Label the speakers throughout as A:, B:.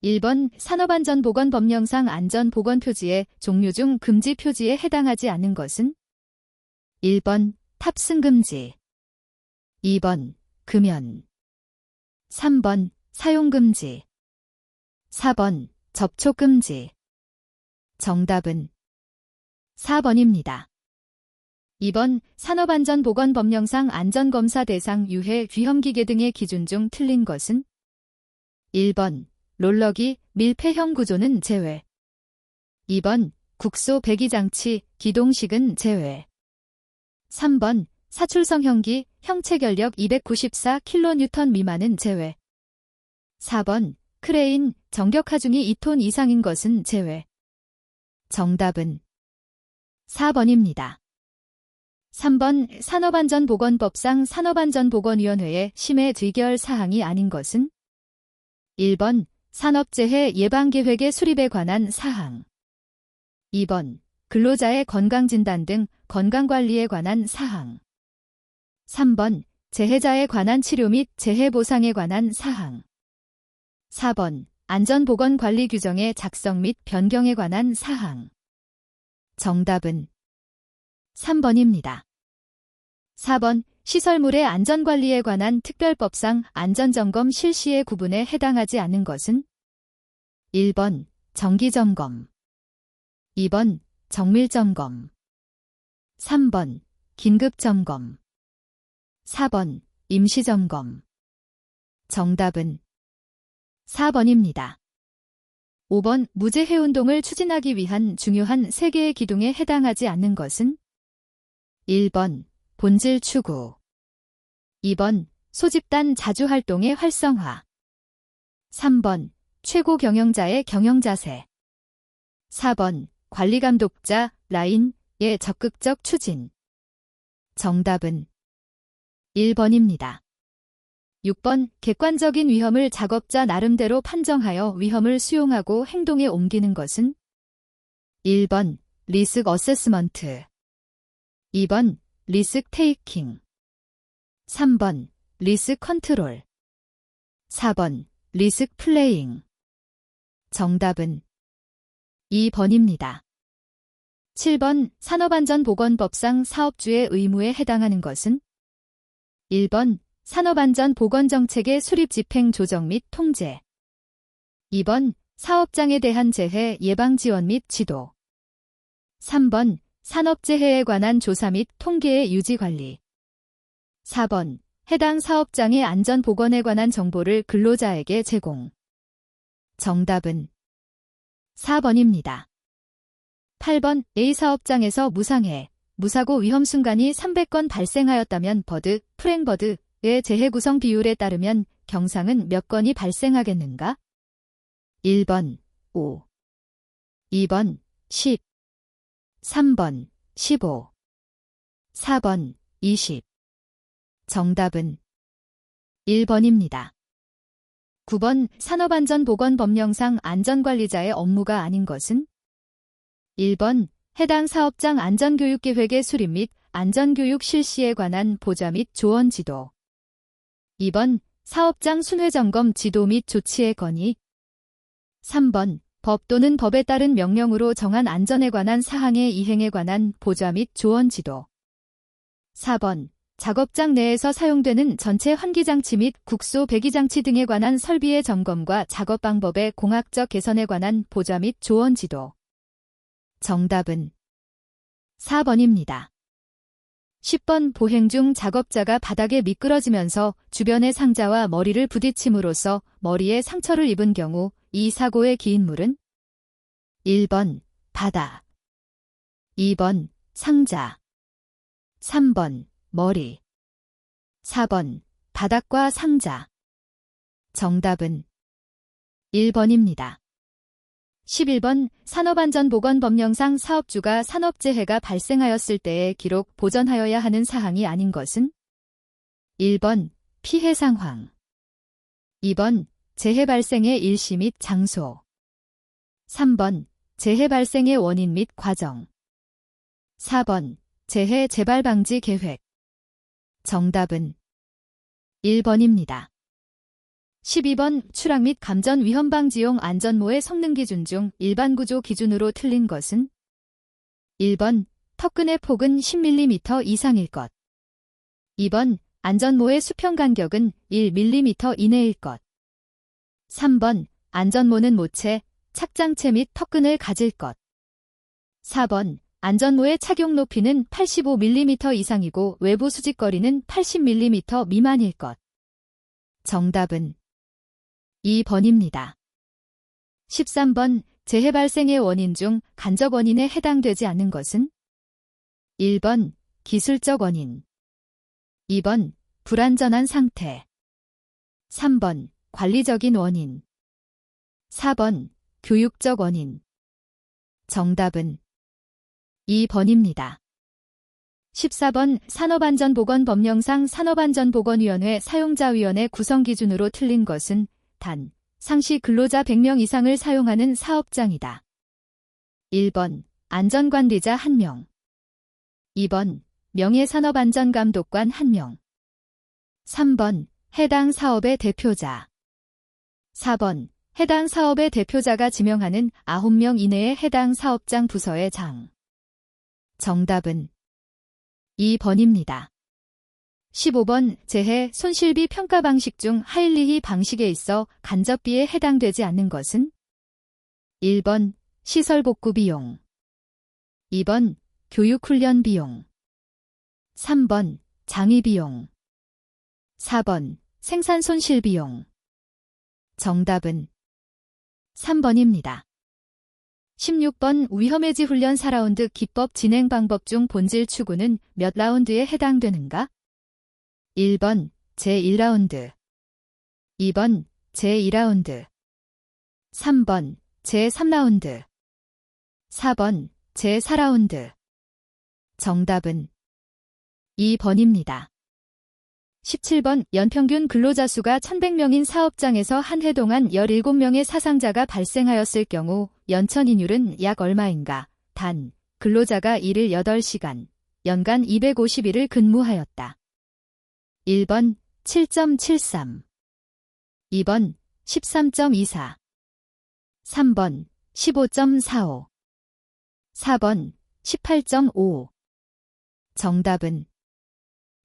A: 1번 산업안전보건법령상 안전보건표지의 종류 중 금지 표지에 해당하지 않는 것은? 1번 탑승금지, 2번 금연, 3번 사용금지, 4번 접촉금지. 정답은 4번입니다. 2번 산업안전보건법령상 안전검사 대상 유해 위험기계 등의 기준 중 틀린 것은? 1번 롤러기, 밀폐형 구조는 제외. 2번 국소 배기장치, 기동식은 제외. 3번 사출성형기, 형체결력 294kN 미만은 제외. 4번 크레인, 정격하중이 2톤 이상인 것은 제외. 정답은 4번입니다. 3번 산업안전보건법상 산업안전보건위원회의 심의 의결 사항이 아닌 것은? 1번 산업재해 예방계획의 수립에 관한 사항, 2번 근로자의 건강진단 등 건강관리에 관한 사항, 3번 재해자에 관한 치료 및 재해보상에 관한 사항, 4번 안전보건관리 규정의 작성 및 변경에 관한 사항. 정답은 3번입니다. 4번 시설물의 안전관리에 관한 특별법상 안전점검 실시의 구분에 해당하지 않는 것은? 1번 정기점검, 2번 정밀점검, 3번 긴급점검, 4번 임시점검. 정답은 4번입니다. 5번 무재해운동을 추진하기 위한 중요한 3개의 기둥에 해당하지 않는 것은? 1번 본질 추구, 2번 소집단 자주활동의 활성화, 3번 최고 경영자의 경영자세, 4번 관리감독자 라인의 적극적 추진. 정답은 1번입니다. 6번 객관적인 위험을 작업자 나름대로 판정하여 위험을 수용하고 행동에 옮기는 것은? 1번 리스크 어세스먼트, 2번 리스크 테이킹, 3번 리스크 컨트롤, 4번 리스크 플레잉. 정답은 2번입니다. 7번 산업안전보건법상 사업주의 의무에 해당하는 것은? 1번 산업안전보건정책의 수립 집행 조정 및 통제, 2번 사업장에 대한 재해 예방 지원 및 지도, 3번 산업재해에 관한 조사 및 통계의 유지 관리, 4번 해당 사업장의 안전보건에 관한 정보를 근로자에게 제공. 정답은 4번입니다. 8번 A 사업장에서 무상해, 무사고 위험 순간이 300건 발생하였다면 버드, 프랭버드의 재해 구성 비율에 따르면 경상은 몇 건이 발생하겠는가? 1번 5, 2번 10, 3번 15, 4번 20. 정답은 1번입니다. 9번 산업안전보건법령상 안전관리자의 업무가 아닌 것은? 1번 해당 사업장 안전교육계획의 수립 및 안전교육 실시에 관한 보좌 및 조언 지도, 2번 사업장 순회점검 지도 및 조치의 건의, 3번 법 또는 법에 따른 명령으로 정한 안전에 관한 사항의 이행에 관한 보좌 및 조언 지도, 4번 작업장 내에서 사용되는 전체 환기장치 및 국소 배기장치 등에 관한 설비의 점검과 작업 방법의 공학적 개선에 관한 보좌 및 조언 지도. 정답은 4번입니다. 10번 보행 중 작업자가 바닥에 미끄러지면서 주변의 상자와 머리를 부딪힘으로써 머리에 상처를 입은 경우 이 사고의 기인물은? 1번 바닥, 2번 상자, 3번 머리, 4번 바닥과 상자. 정답은 1번입니다. 11번 산업안전보건법령상 사업주가 산업재해가 발생하였을 때에 기록 보전하여야 하는 사항이 아닌 것은? 1번 피해 상황, 2번 재해 발생의 일시 및 장소, 3번 재해 발생의 원인 및 과정, 4번 재해 재발 방지 계획. 정답은 1번입니다. 12번 추락 및 감전 위험 방지용 안전모의 성능 기준 중 일반 구조 기준으로 틀린 것은 1번 턱근의 폭은 10mm 이상일 것. 2번 안전모의 수평 간격은 1mm 이내일 것. 3번 안전모는 모체, 착장체 및 턱근을 가질 것. 4번 안전모의 착용 높이는 85mm 이상이고 외부 수직거리는 80mm 미만일 것. 정답은 2번입니다. 13번 재해 발생의 원인 중 간접 원인에 해당되지 않는 것은 1번 기술적 원인, 2번 불안전한 상태, 3번 관리적인 원인, 4번 교육적 원인. 정답은 2번입니다. 14번 산업안전보건법령상 산업안전보건위원회 사용자위원회 구성 기준으로 틀린 것은 단, 상시 근로자 100명 이상을 사용하는 사업장이다. 1번 안전관리자 1명, 2번 명예산업안전감독관 1명, 3번 해당 사업의 대표자, 4번 해당 사업의 대표자가 지명하는 9명 이내의 해당 사업장 부서의 장. 정답은 2번입니다. 15번 재해 손실비 평가 방식 중 하일리히 방식에 있어 간접비에 해당되지 않는 것은 1번 시설 복구 비용, 2번 교육 훈련 비용, 3번 장의 비용, 4번 생산 손실 비용. 정답은 3번입니다. 16번 위험해지 훈련 4라운드 기법 진행 방법 중 본질 추구는 몇 라운드에 해당되는가? 1번 제1라운드, 2번 제2라운드, 3번 제3라운드, 4번 제4라운드. 정답은 2번입니다. 17번 연평균 근로자 수가 1100명인 사업장에서 한 해 동안 17명의 사상자가 발생하였을 경우 연천인율은 약 얼마인가? 단, 근로자가 일을 8시간, 연간 250일을 근무하였다. 1번 7.73, 2번 13.24, 3번 15.45, 4번 18.5. 정답은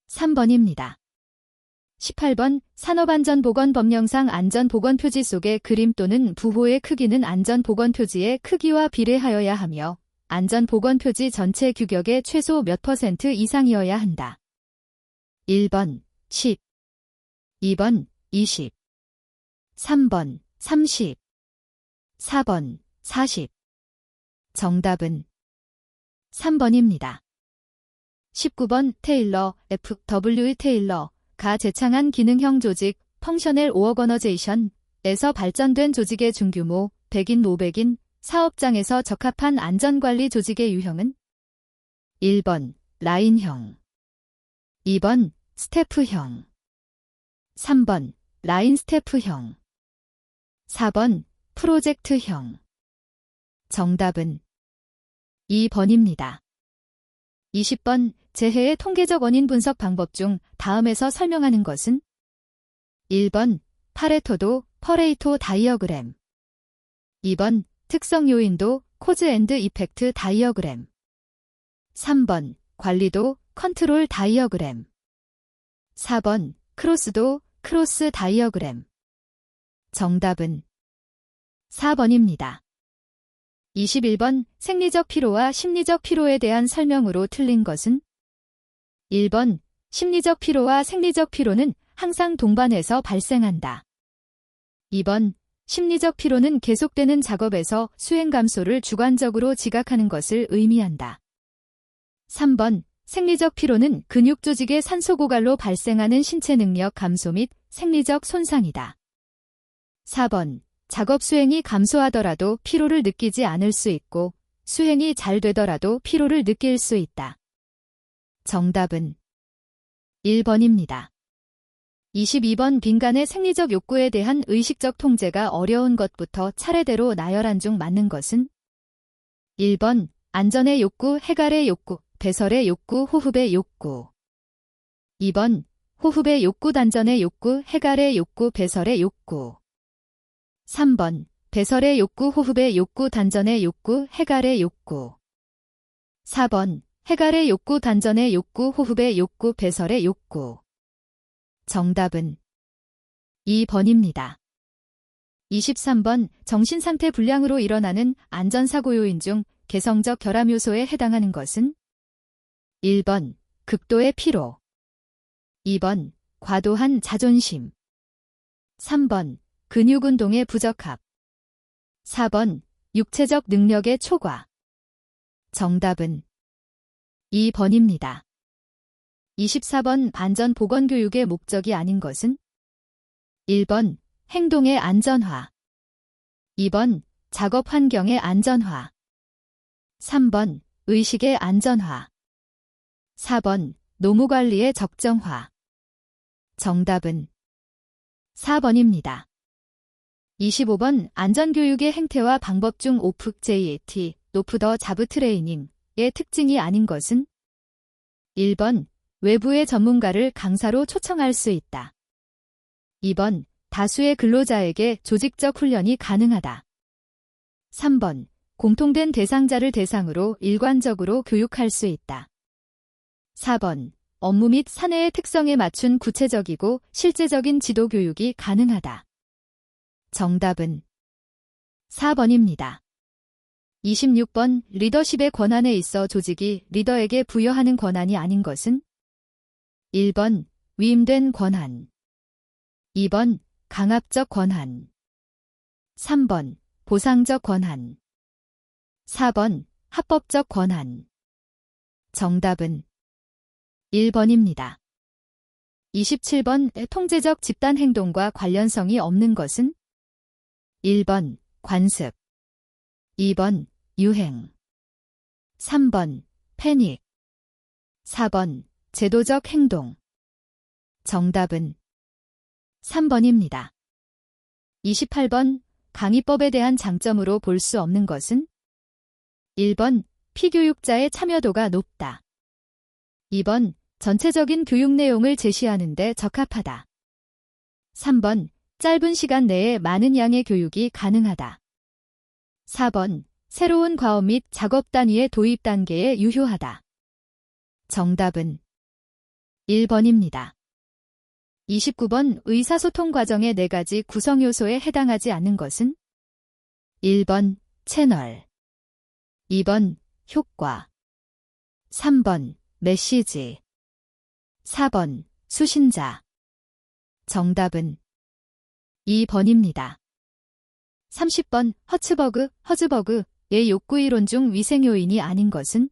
A: 3번입니다. 18번 산업안전보건법령상 안전보건표지 속의 그림 또는 부호의 크기는 안전보건표지의 크기와 비례하여야 하며 안전보건표지 전체 규격의 최소 몇 % 이상이어야 한다. 1번 10, 2번 20, 3번 30, 4번 40. 정답은 3번입니다. 19번 테일러 FW 테일러가 제창한 기능형 조직 펑셔널 오어거너제이션에서 발전된 조직의 중규모 100인 500인 사업장에서 적합한 안전관리 조직의 유형은 1번 라인형, 2번 스태프형, 3번 라인 스태프형, 4번 프로젝트형. 정답은 2번입니다. 20번 재해의 통계적 원인 분석 방법 중 다음에서 설명하는 것은 1번 파레토도 퍼레이토 다이어그램, 2번 특성 요인도 코즈 앤드 이펙트 다이어그램, 3번 관리도 컨트롤 다이어그램, 4번 크로스도 크로스 다이어그램. 정답은 4번입니다. 21번 생리적 피로와 심리적 피로에 대한 설명으로 틀린 것은 1번 심리적 피로와 생리적 피로는 항상 동반해서 발생한다. 2번 심리적 피로는 계속되는 작업에서 수행 감소를 주관적으로 지각하는 것을 의미한다. 3번 생리적 피로는 근육 조직의 산소 고갈로 발생하는 신체 능력 감소 및 생리적 손상이다. 4번 작업 수행이 감소하더라도 피로를 느끼지 않을 수 있고 수행이 잘 되더라도 피로를 느낄 수 있다. 정답은 1번입니다. 22번 빈간의 생리적 욕구에 대한 의식적 통제가 어려운 것부터 차례대로 나열한 중 맞는 것은 1번 안전의 욕구, 해갈의 욕구, 배설의 욕구, 호흡의 욕구, 2번 호흡의 욕구, 단전의 욕구, 해갈의 욕구, 배설의 욕구. 3번 배설의 욕구, 호흡의 욕구, 단전의 욕구, 해갈의 욕구. 4번 해갈의 욕구, 단전의 욕구, 호흡의 욕구, 배설의 욕구. 정답은 2번입니다. 23번 정신상태 불량으로 일어나는 안전사고 요인 중 개성적 결함 요소에 해당하는 것은 1번 극도의 피로, 2번 과도한 자존심, 3번 근육운동의 부적합, 4번 육체적 능력의 초과. 정답은 2번입니다. 24번 안전보건교육의 목적이 아닌 것은 1번 행동의 안전화, 2번 작업 환경의 안전화, 3번 의식의 안전화, 4번 노무관리의 적정화. 정답은 4번입니다. 25번 안전교육의 행태와 방법 중 OFJAT, 노프 더 자브 트레이닝의 특징이 아닌 것은 1번 외부의 전문가를 강사로 초청할 수 있다. 2번 다수의 근로자에게 조직적 훈련이 가능하다. 3번 공통된 대상자를 대상으로 일관적으로 교육할 수 있다. 4번 업무 및 사내의 특성에 맞춘 구체적이고 실제적인 지도 교육이 가능하다. 정답은 4번입니다. 26번 리더십의 권한에 있어 조직이 리더에게 부여하는 권한이 아닌 것은 1번 위임된 권한, 2번 강압적 권한, 3번 보상적 권한, 4번 합법적 권한. 정답은 1번입니다. 27번 통제적 집단 행동과 관련성이 없는 것은 1번 관습, 2번 유행, 3번 패닉, 4번 제도적 행동. 정답은 3번입니다. 28번 강의법에 대한 장점으로 볼 수 없는 것은 1번 피교육자의 참여도가 높다. 2번 전체적인 교육 내용을 제시하는 데 적합하다. 3번 짧은 시간 내에 많은 양의 교육이 가능하다. 4번 새로운 과업 및 작업 단위의 도입 단계에 유효하다. 정답은 1번입니다. 29번 의사소통 과정의 4가지 구성 요소에 해당하지 않는 것은 1번 채널, 2번 효과, 3번 메시지, 4번 수신자. 정답은 2번입니다. 30번 허즈버그의 욕구 이론 중 위생 요인이 아닌 것은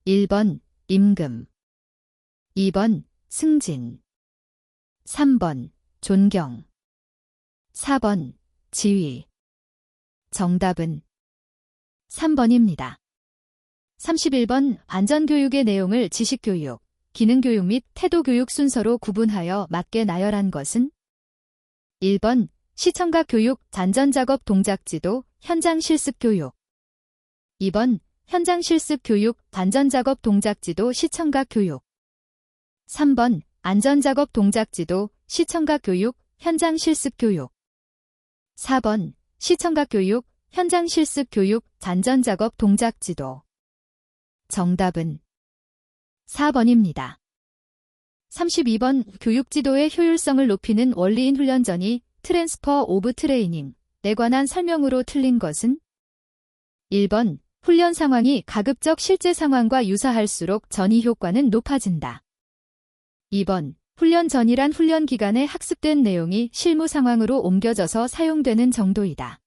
A: 1번 임금, 2번 승진, 3번 존경, 4번 지위. 정답은 3번입니다. 31번 안전교육의 내용을 지식교육, 기능교육 및 태도교육 순서로 구분하여 맞게 나열한 것은 1번 시청각 교육, 안전작업 동작지도, 현장 실습 교육, 2번 현장 실습 교육, 안전작업 동작지도, 시청각 교육, 3번 안전작업 동작지도, 시청각 교육, 현장 실습 교육, 4번 시청각 교육, 현장 실습 교육, 안전작업 동작지도. 정답은 4번입니다. 32번 교육지도의 효율성을 높이는 원리인 훈련전이 트랜스퍼 오브 트레이닝에 관한 설명으로 틀린 것은 1번 훈련 상황이 가급적 실제 상황과 유사할수록 전이 효과는 높아진다. 2번 훈련 전이란 훈련 기간에 학습된 내용이 실무 상황으로 옮겨져서 사용되는 정도이다.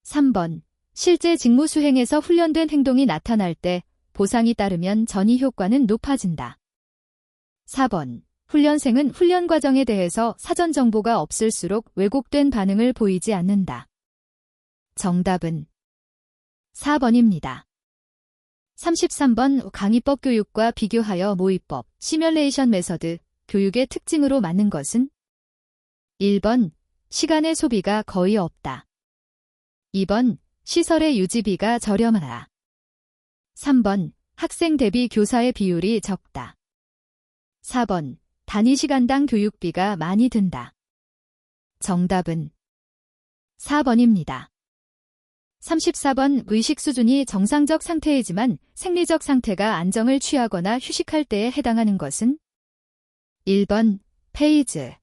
A: 3번 실제 직무 수행에서 훈련된 행동이 나타날 때 보상이 따르면 전이 효과는 높아진다. 4번 훈련생은 훈련 과정에 대해서 사전 정보가 없을수록 왜곡된 반응을 보이지 않는다. 정답은 4번입니다. 33번 강의법 교육과 비교하여 모의법, 시뮬레이션 메서드, 교육의 특징으로 맞는 것은 1번 시간의 소비가 거의 없다. 2번 시설의 유지비가 저렴하다. 3번 학생 대비 교사의 비율이 적다. 4번 단위 시간당 교육비가 많이 든다. 정답은 4번입니다. 34번 의식 수준이 정상적 상태이지만 생리적 상태가 안정을 취하거나 휴식할 때에 해당하는 것은 1번 페이즈,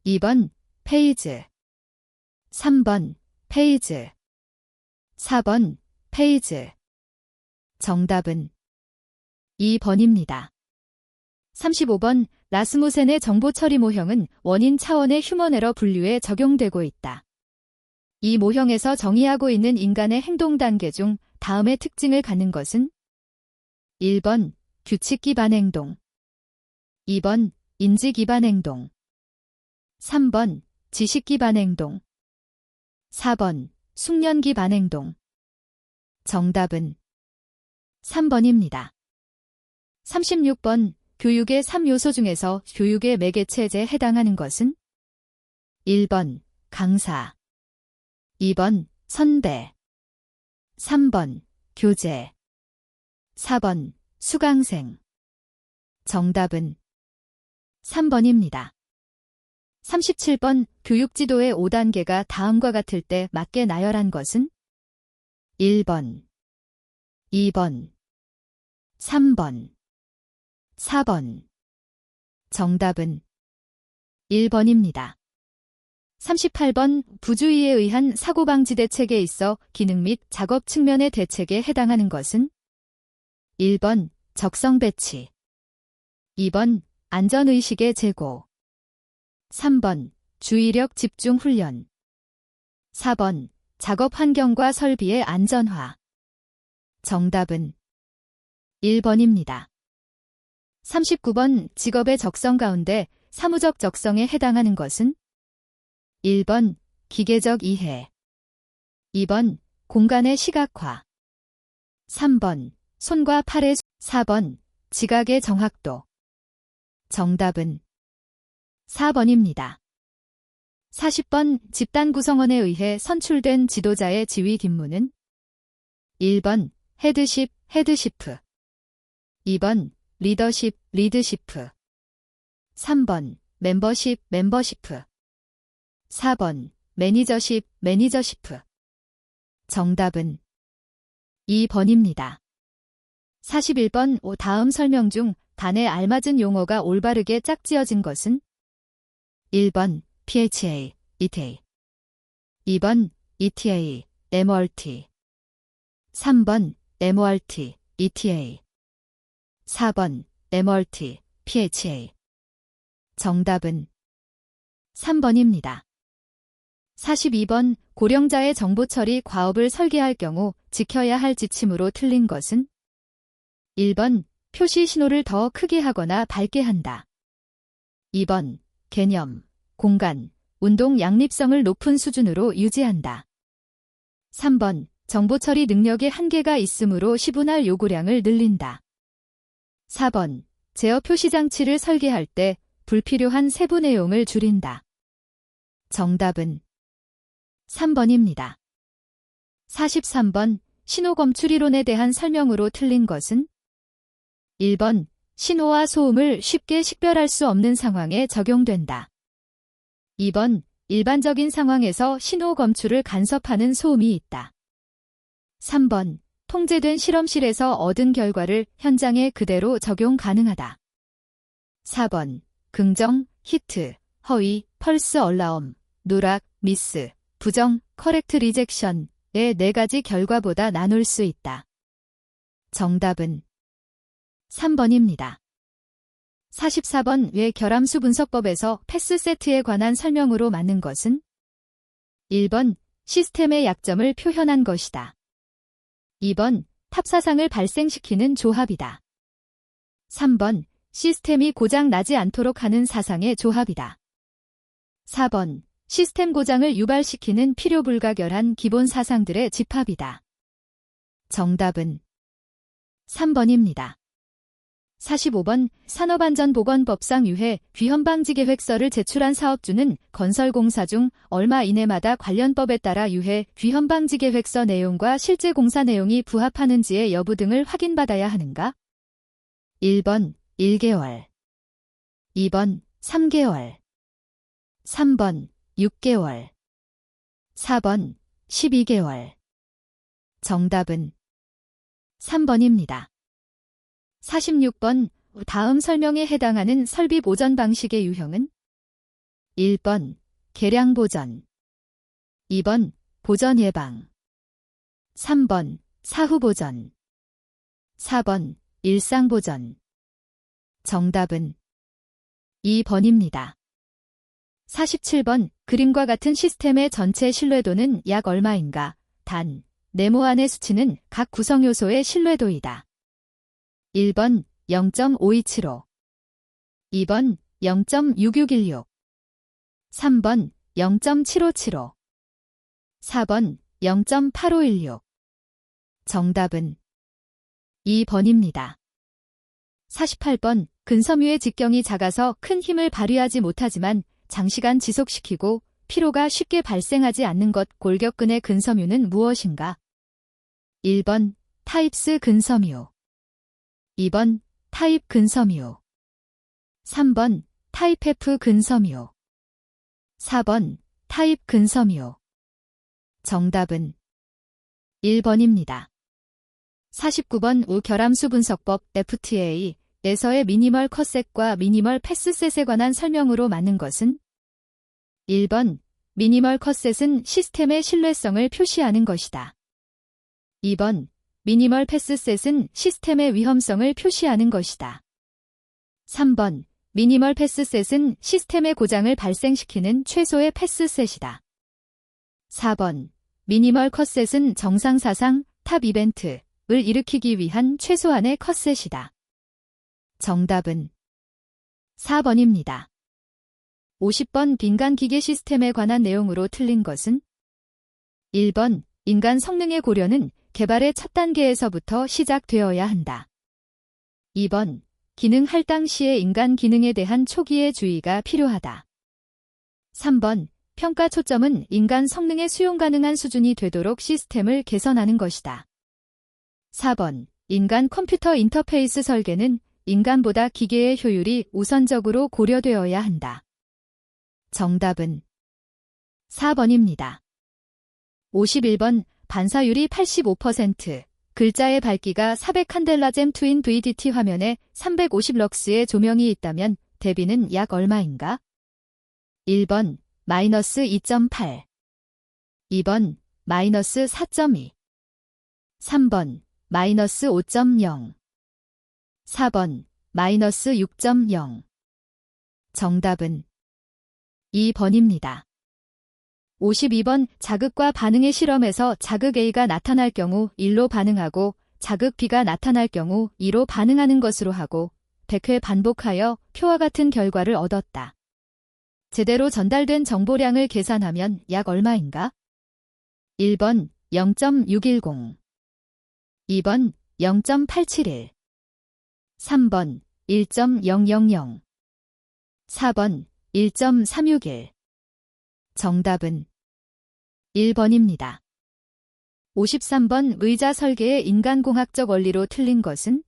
A: 2번 페이즈, 3번 페이즈, 4번 페이즈. 정답은 2번입니다. 35번 라스무센의 정보 처리 모형은 원인 차원의 휴먼 에러 분류에 적용되고 있다. 이 모형에서 정의하고 있는 인간의 행동 단계 중 다음의 특징을 갖는 것은 1번 규칙 기반 행동, 2번 인지 기반 행동, 3번 지식 기반 행동, 4번 숙련 기반 행동. 정답은 3번입니다. 36번 교육의 3요소 중에서 교육의 매개체제에 해당하는 것은 1번 강사, 2번 선배, 3번 교재, 4번 수강생. 정답은 3번입니다. 37번 교육지도의 5단계가 다음과 같을 때 맞게 나열한 것은 1번, 2번, 3번, 4번. 정답은 1번입니다. 38번 부주의에 의한 사고방지 대책에 있어 기능 및 작업 측면의 대책에 해당하는 것은 1번 적성 배치, 2번 안전의식의 제고, 3번 주의력 집중 훈련, 4번 작업 환경과 설비의 안전화. 정답은 1번입니다. 39번 직업의 적성 가운데 사무적 적성에 해당하는 것은 1번 기계적 이해, 2번 공간의 시각화, 3번 손과 팔의 4번 지각의 정확도. 정답은 4번입니다. 40번 집단 구성원에 의해 선출된 지도자의 지휘 임무는 1번 헤드십, 헤드시프, 2번 리더십, 리드시프, 3번 멤버십, 멤버시프, 4번 매니저십, 매니저시프. 정답은 2번입니다. 41번 다음 설명 중 단에 알맞은 용어가 올바르게 짝지어진 것은 1번 PHA, ETA, 2번 ETA, MRT, 3번 MRT, ETA, 4번 MRT, PHA. 정답은 3번입니다. 42번 고령자의 정보 처리 과업을 설계할 경우 지켜야 할 지침으로 틀린 것은 1번 표시 신호를 더 크게 하거나 밝게 한다. 2번 개념, 공간, 운동 양립성을 높은 수준으로 유지한다. 3번 정보 처리 능력에 한계가 있으므로 시분할 요구량을 늘린다. 4번 제어 표시 장치를 설계할 때 불필요한 세부 내용을 줄인다. 정답은 3번입니다. 43번 신호 검출 이론에 대한 설명으로 틀린 것은 1번 신호와 소음을 쉽게 식별할 수 없는 상황에 적용된다. 2번 일반적인 상황에서 신호 검출을 간섭하는 소음이 있다. 3번 통제된 실험실에서 얻은 결과를 현장에 그대로 적용 가능하다. 4번 긍정, 히트, 허위, 펄스 얼라움, 누락, 미스, 부정, 커렉트 리젝션의 4가지 결과보다 나눌 수 있다. 정답은 3번입니다. 44번 외 결함수 분석법에서 패스 세트에 관한 설명으로 맞는 것은 1번 시스템의 약점을 표현한 것이다. 2번 탑사상을 발생시키는 조합이다. 3번 시스템이 고장 나지 않도록 하는 사상의 조합이다. 4번 시스템 고장을 유발시키는 필요불가결한 기본 사상들의 집합이다. 정답은 3번입니다. 45번 산업안전보건법상 유해 위험방지계획서를 제출한 사업주는 건설공사 중 얼마 이내마다 관련 법에 따라 유해 위험방지계획서 내용과 실제 공사 내용이 부합하는지의 여부 등을 확인받아야 하는가? 1번 1개월, 2번 3개월, 3번 6개월, 4번 12개월. 정답은 3번입니다. 46번 다음 설명에 해당하는 설비 보전 방식의 유형은 1번 개량 보전, 2번 보전 예방, 3번 사후 보전, 4번 일상 보전. 정답은 2번입니다. 47번 그림과 같은 시스템의 전체 신뢰도는 약 얼마인가? 단, 네모안의 수치는 각 구성 요소의 신뢰도이다. 1번 0.5275, 2번 0.6616, 3번 0.7575, 4번 0.8516. 정답은 2번입니다. 48번 근섬유의 직경이 작아서 큰 힘을 발휘하지 못하지만 장시간 지속시키고 피로가 쉽게 발생하지 않는 것 골격근의 근섬유는 무엇인가? 1번 타입스 근섬유, 2번 타입 근섬유, 3번 타입 F 근섬유, 4번 타입 근섬유. 정답은 1번입니다. 49번 우결함수 분석법 FTA에서의 미니멀 컷셋과 미니멀 패스셋에 관한 설명으로 맞는 것은 1번 미니멀 컷셋은 시스템의 신뢰성을 표시하는 것이다. 2번 미니멀 패스셋은 시스템의 위험성을 표시하는 것이다. 3번 미니멀 패스셋은 시스템의 고장을 발생시키는 최소의 패스셋이다. 4번 미니멀 컷셋은 정상사상 탑 이벤트를 일으키기 위한 최소한의 컷셋이다. 정답은 4번입니다. 50번 빈간 기계 시스템에 관한 내용으로 틀린 것은 1번 인간 성능의 고려는 개발의 첫 단계에서부터 시작되어야 한다. 2번 기능 할당 시에 인간 기능에 대한 초기의 주의가 필요하다. 3번 평가 초점은 인간 성능의 수용 가능한 수준이 되도록 시스템을 개선하는 것이다. 4번 인간 컴퓨터 인터페이스 설계는 인간보다 기계의 효율이 우선적으로 고려되어야 한다. 정답은 4번입니다. 51번 반사율이 85%, 글자의 밝기가 400칸델라젬 트윈 VDT 화면에 350럭스의 조명이 있다면 대비는 약 얼마인가? 1번 마이너스 2.8, 2번 마이너스 4.2, 3번 마이너스 5.0, 4번 마이너스 6.0. 정답은 2번입니다. 52번 자극과 반응의 실험에서 자극 A가 나타날 경우 1로 반응하고 자극 B가 나타날 경우 2로 반응하는 것으로 하고 100회 반복하여 표와 같은 결과를 얻었다. 제대로 전달된 정보량을 계산하면 약 얼마인가? 1번 0.610, 2번 0.871, 3번 1.000, 4번 1.361. 정답은 1번입니다. 53번 의자 설계의 인간공학적 원리로 틀린 것은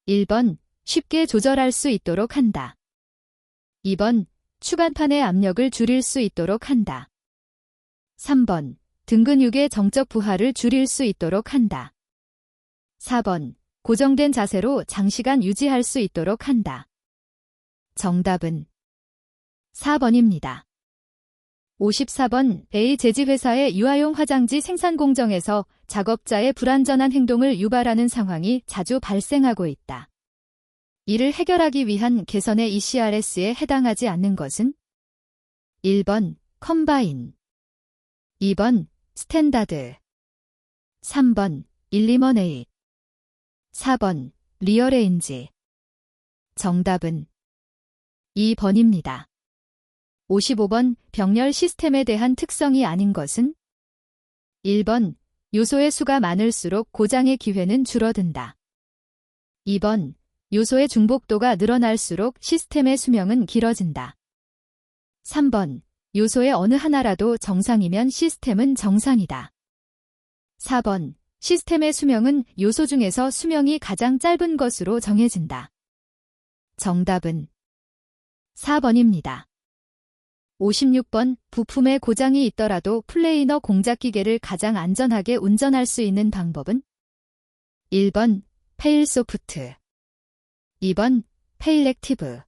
A: 1번 쉽게 조절할 수 있도록 한다. 2번 추간판의 압력을 줄일 수 있도록 한다. 3번 등 근육의 정적 부하를 줄일 수 있도록 한다. 4번 고정된 자세로 장시간 유지할 수 있도록 한다. 정답은 4번입니다. 54번 A 제지회사의 유아용 화장지 생산 공정에서 작업자의 불안전한 행동을 유발하는 상황이 자주 발생하고 있다. 이를 해결하기 위한 개선의 ECRS에 해당하지 않는 것은 1번 컴바인, 2번 스탠다드, 3번 일리머네잇, 4번 리어레인지. 정답은 2번입니다. 55번 병렬 시스템에 대한 특성이 아닌 것은 1번 요소의 수가 많을수록 고장의 기회는 줄어든다. 2번 요소의 중복도가 늘어날수록 시스템의 수명은 길어진다. 3번 요소의 어느 하나라도 정상이면 시스템은 정상이다. 4번 시스템의 수명은 요소 중에서 수명이 가장 짧은 것으로 정해진다. 정답은 4번입니다. 56번 부품에 고장이 있더라도 플레이너 공작기계를 가장 안전하게 운전할 수 있는 방법은? 1번 페일소프트, 2번 페일액티브,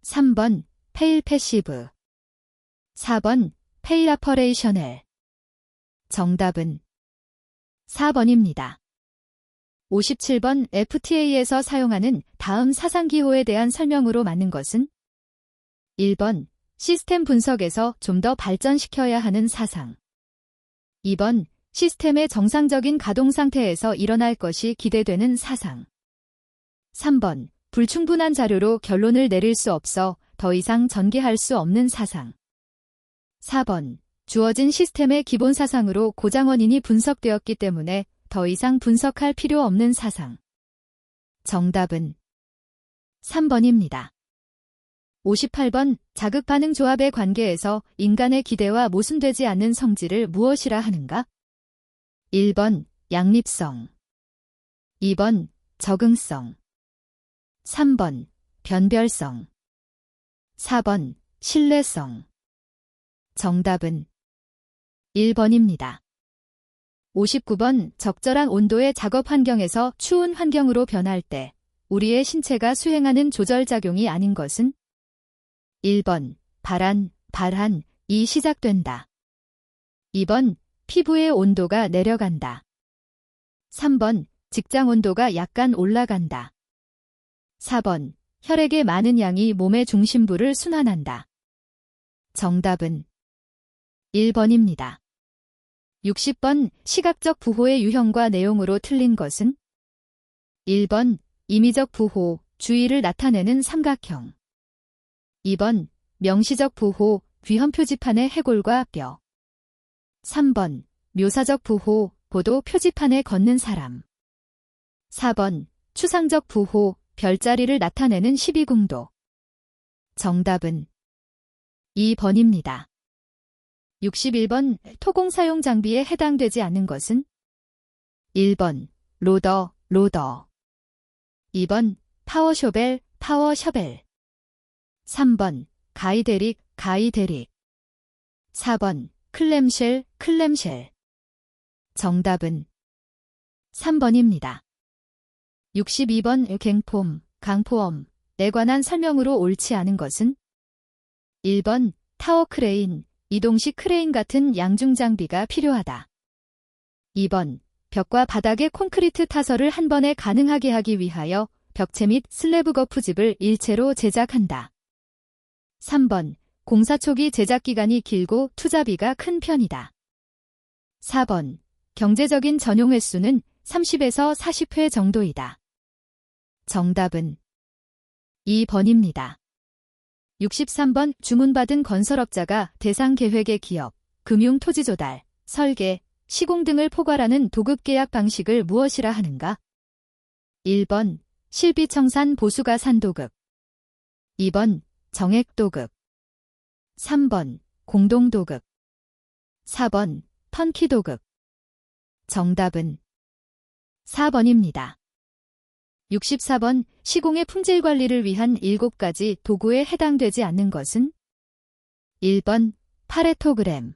A: 3번 페일패시브, 4번 페일아퍼레이셔넬. 정답은 4번입니다. 57번 FTA에서 사용하는 다음 사상기호에 대한 설명으로 맞는 것은? 1번 시스템 분석에서 좀 더 발전시켜야 하는 사상. 2번 시스템의 정상적인 가동 상태에서 일어날 것이 기대되는 사상. 3번 불충분한 자료로 결론을 내릴 수 없어 더 이상 전개할 수 없는 사상. 4번 주어진 시스템의 기본 사상으로 고장 원인이 분석되었기 때문에 더 이상 분석할 필요 없는 사상. 정답은 3번입니다. 58번 자극반응 조합의 관계에서 인간의 기대와 모순되지 않는 성질을 무엇이라 하는가? 1번 양립성, 2번 적응성, 3번 변별성, 4번 신뢰성. 정답은 1번입니다. 59번 적절한 온도의 작업 환경에서 추운 환경으로 변할 때 우리의 신체가 수행하는 조절작용이 아닌 것은? 1번 발한이 시작된다. 2번 피부의 온도가 내려간다. 3번 직장 온도가 약간 올라간다. 4번 혈액의 많은 양이 몸의 중심부를 순환한다. 정답은 1번입니다. 60번 시각적 부호의 유형과 내용으로 틀린 것은? 1번 임의적 부호, 주의를 나타내는 삼각형. 2번 명시적 부호, 위험 표지판의 해골과 뼈. 3번 묘사적 부호, 보도 표지판에 걷는 사람. 4번 추상적 부호, 별자리를 나타내는 12궁도. 정답은 2번입니다. 61번 토공 사용 장비에 해당되지 않는 것은? 1번 로더, 2번 파워쇼벨, 3번 가이데릭, 4번 클램쉘. 정답은 3번입니다. 62번 갱폼, 강포엄에 관한 설명으로 옳지 않은 것은? 1번 타워 크레인, 이동식 크레인 같은 양중 장비가 필요하다. 2번 벽과 바닥의 콘크리트 타설을 한 번에 가능하게 하기 위하여 벽체 및 슬래브 거푸집을 일체로 제작한다. 3번 공사 초기 제작 기간이 길고 투자비가 큰 편이다. 4번 경제적인 전용 횟수는 30에서 40회 정도이다. 정답은 2번입니다. 63번 주문받은 건설업자가 대상 계획의 기업, 금융 토지 조달, 설계, 시공 등을 포괄하는 도급 계약 방식을 무엇이라 하는가? 1번 실비청산 보수가산 도급, 2번 정액 도급, 3번 공동 도급, 4번 턴키 도급. 정답은 4번입니다. 64번 시공의 품질 관리를 위한 7가지 도구에 해당되지 않는 것은? 1번 파레토그램,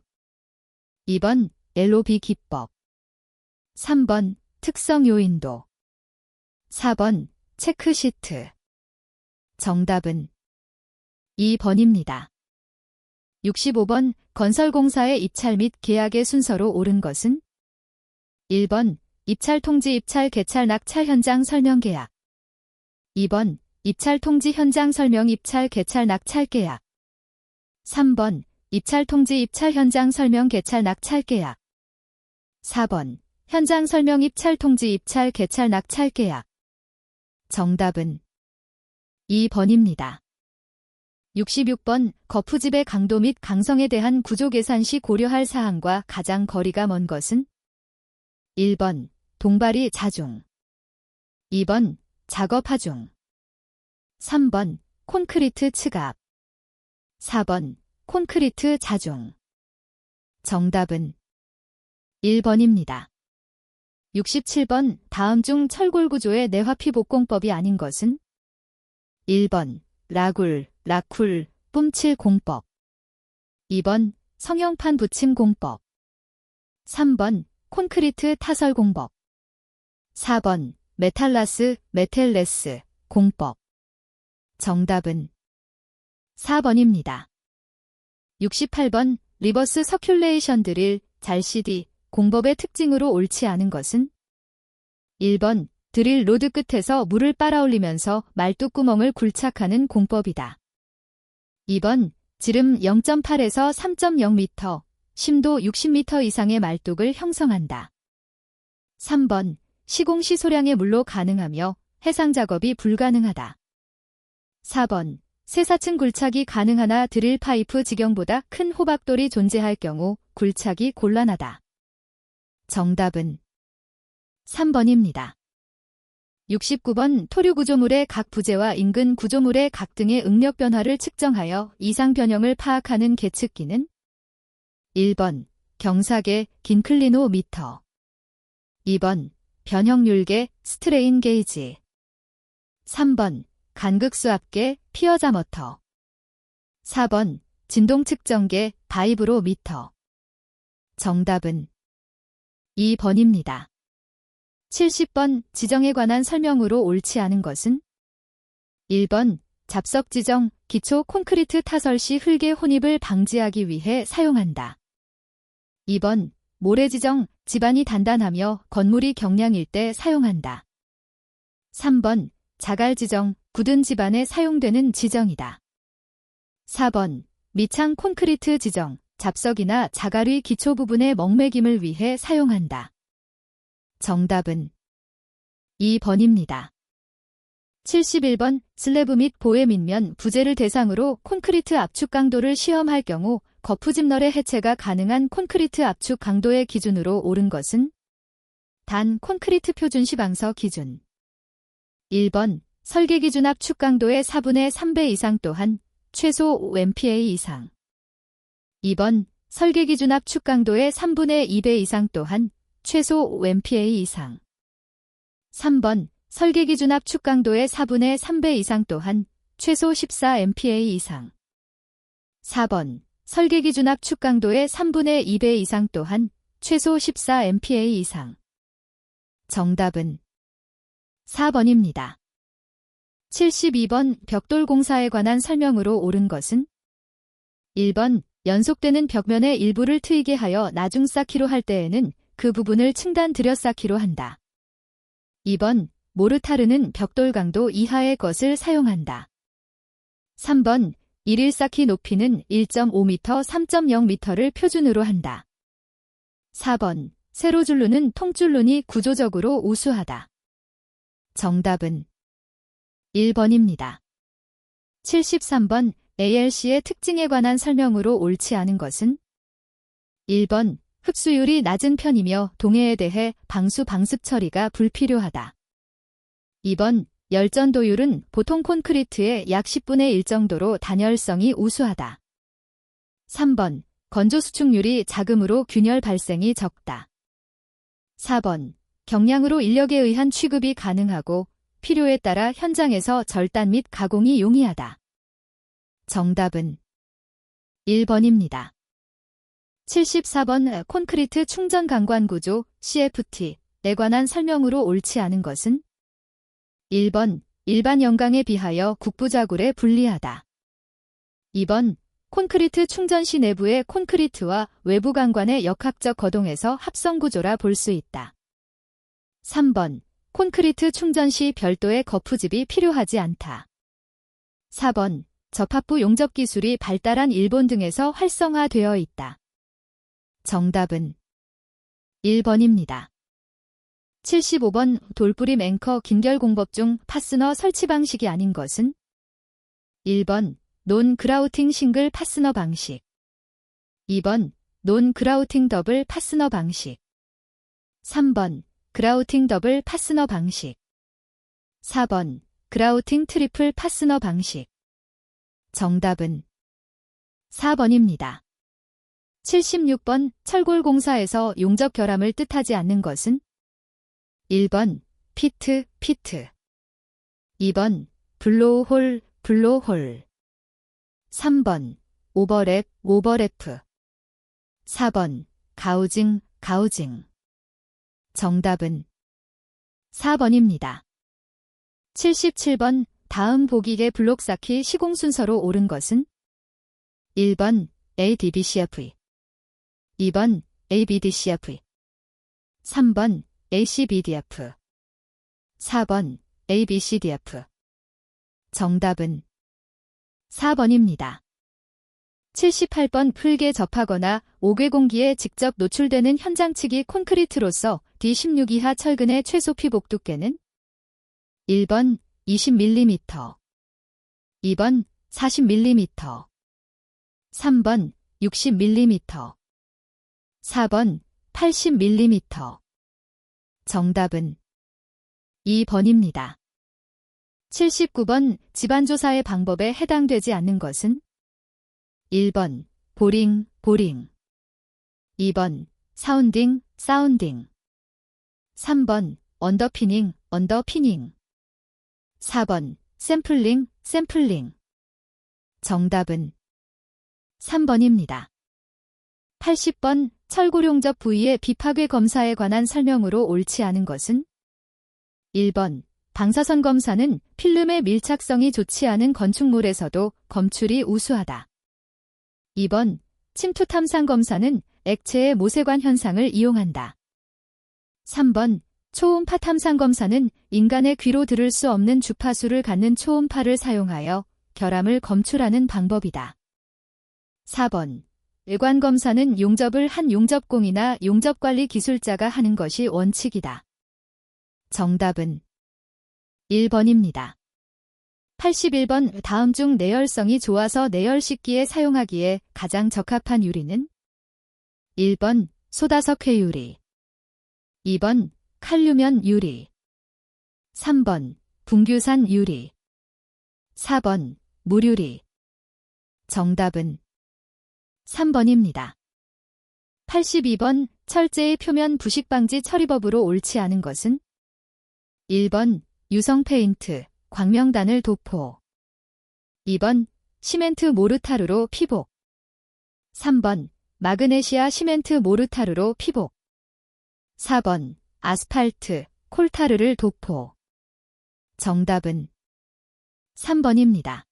A: 2번 LOB 기법, 3번 특성 요인도, 4번 체크시트. 정답은 2번입니다. 65번 건설공사의 입찰 및 계약의 순서로 옳은 것은? 1번 입찰 통지 입찰 개찰 낙찰 현장 설명 계약, 2번 입찰 통지 현장 설명 입찰 개찰 낙찰 계약, 3번 입찰 통지 입찰 현장 설명 개찰 낙찰 계약, 4번 현장 설명 입찰 통지 입찰 개찰 낙찰 계약. 정답은 2번입니다. 66번 거푸집의 강도 및 강성에 대한 구조 계산 시 고려할 사항과 가장 거리가 먼 것은? 1번 동발이 자중, 2번 작업 하중, 3번 콘크리트 측압, 4번 콘크리트 자중. 정답은 1번입니다. 67번 다음 중 철골 구조의 내화피 복공법이 아닌 것은? 1번 라굴, 라쿨, 뿜칠 공법. 2번, 성형판 붙임 공법. 3번, 콘크리트 타설 공법. 4번, 메탈라스, 메텔레스, 공법. 정답은 4번입니다. 68번, 리버스 서큘레이션 드릴, 잘 CD, 공법의 특징으로 옳지 않은 것은? 1번, 드릴 로드 끝에서 물을 빨아올리면서 말뚝구멍을 굴착하는 공법이다. 2번, 지름 0.8에서 3.0m, 심도 60m 이상의 말뚝을 형성한다. 3번, 시공시 소량의 물로 가능하며 해상 작업이 불가능하다. 4번, 세 4층 굴착이 가능하나 드릴 파이프 지경보다 큰 호박돌이 존재할 경우 굴착이 곤란하다. 정답은 3번입니다. 69번, 토류 구조물의 각 부재와 인근 구조물의 각 등의 응력 변화를 측정하여 이상 변형을 파악하는 계측기는? 1번, 경사계, 긴클리노미터. 2번, 변형률계, 스트레인 게이지. 3번, 간극수압계, 피어자머터. 4번, 진동측정계, 바이브로미터. 정답은 2번입니다. 70번, 지정에 관한 설명으로 옳지 않은 것은? 1번, 잡석 지정, 기초 콘크리트 타설 시 흙의 혼입을 방지하기 위해 사용한다. 2번, 모래 지정, 지반이 단단하며 건물이 경량일 때 사용한다. 3번, 자갈 지정, 굳은 지반에 사용되는 지정이다. 4번, 미창 콘크리트 지정, 잡석이나 자갈의 기초 부분의 먹매김을 위해 사용한다. 정답은 2번입니다. 71번, 슬래브 및 보해 밑면 부재를 대상으로 콘크리트 압축 강도를 시험할 경우 거푸집널의 해체가 가능한 콘크리트 압축 강도의 기준으로 옳은 것은? 단 콘크리트 표준시 방서 기준. 1번, 설계 기준 압축 강도의 4분의 3배 이상 또한 최소 5MPa 이상. 2번, 설계 기준 압축 강도의 3분의 2배 이상 또한 최소 5MPa 이상. 3번, 설계 기준 압축 강도의 4분의 3배 이상 또한 최소 14MPa 이상. 4번, 설계 기준 압축 강도의 3분의 2배 이상 또한 최소 14MPa 이상. 정답은 4번입니다. 72번, 벽돌 공사에 관한 설명으로 옳은 것은? 1번, 연속되는 벽면의 일부를 트이게 하여 나중 쌓기로 할 때에는 그 부분을 층단 들여 쌓기로 한다. 2번, 모르타르는 벽돌 강도 이하의 것을 사용한다. 3번, 일일 쌓기 높이는 1.5m, 3.0m를 표준으로 한다. 4번, 세로줄루는 통줄눈이 구조적으로 우수하다. 정답은 1번입니다. 73번, ALC의 특징에 관한 설명으로 옳지 않은 것은? 1번, 흡수율이 낮은 편이며 동해에 대해 방수 방습 처리가 불필요하다. 2번, 열전도율은 보통 콘크리트의 약 10분의 1 정도로 단열성이 우수하다. 3번, 건조 수축률이 작으므로 균열 발생이 적다. 4번, 경량으로 인력에 의한 취급이 가능하고 필요에 따라 현장에서 절단 및 가공이 용이하다. 정답은 1번입니다. 74번, 콘크리트 충전 강관 구조 CFT에 관한 설명으로 옳지 않은 것은? 1번, 일반 연강에 비하여 국부자굴에 불리하다. 2번, 콘크리트 충전 시 내부의 콘크리트와 외부 강관의 역학적 거동에서 합성 구조라 볼 수 있다. 3번, 콘크리트 충전 시 별도의 거푸집이 필요하지 않다. 4번, 접합부 용접 기술이 발달한 일본 등에서 활성화되어 있다. 정답은 1번입니다. 75번, 돌뿌림 앵커 긴결 공법 중 파스너 설치 방식이 아닌 것은? 1번, 논 그라우팅 싱글 파스너 방식. 2번, 논 그라우팅 더블 파스너 방식. 3번, 그라우팅 더블 파스너 방식. 4번, 그라우팅 트리플 파스너 방식. 정답은 4번입니다. 76번, 철골 공사에서 용접 결함을 뜻하지 않는 것은? 1번, 피트. 2번, 블로우홀. 3번 오버랩, 오버래프. 4번 가우징, 가우징. 정답은 4번입니다. 77번 다음 보기의 블록 쌓기 시공 순서로 옳은 것은 1번 ADBCF, 2번 ABDCF, 3번 ACBDF, 4번 ABCDF. 정답은 4번입니다. 78번 풀게 접하거나 옥외 공기에 직접 노출되는 현장치기 콘크리트로서 D16 이하 철근의 최소 피복 두께는 1번 20mm, 2번 40mm, 3번 60mm, 4번 80mm. 정답은 2번입니다. 79번 집안조사의 방법에 해당되지 않는 것은 1번 보링, 보링, 2번 사운딩, 사운딩, 3번 언더피닝, 언더피닝, 4번 샘플링, 샘플링. 정답은 3번입니다. 80번 철고룡접 부위의 비파괴 검사에 관한 설명으로 옳지 않은 것은 1번 방사선 검사는 필름의 밀착성이 좋지 않은 건축물에서도 검출이 우수하다. 2번 침투 탐상 검사는 액체의 모세관 현상을 이용한다. 3번 초음파 탐상 검사는 인간의 귀로 들을 수 없는 주파수를 갖는 초음파를 사용하여 결함을 검출하는 방법이다. 4번 외관 검사는 용접을 한 용접공이나 용접관리 기술자가 하는 것이 원칙이다. 정답은 1번입니다. 81번 다음 중 내열성이 좋아서 내열 씻기에 사용하기에 가장 적합한 유리는 1번 소다석회 유리, 2번 칼륨연 유리, 3번 분규산 유리, 4번 무유리. 정답은 3번입니다. 82번 철제의 표면 부식 방지 처리법으로 옳지 않은 것은 1번 유성 페인트, 광명단을 도포, 2번 시멘트 모르타르로 피복, 3번 마그네시아 시멘트 모르타르로 피복, 4번 아스팔트, 콜타르를 도포. 정답은 3번입니다.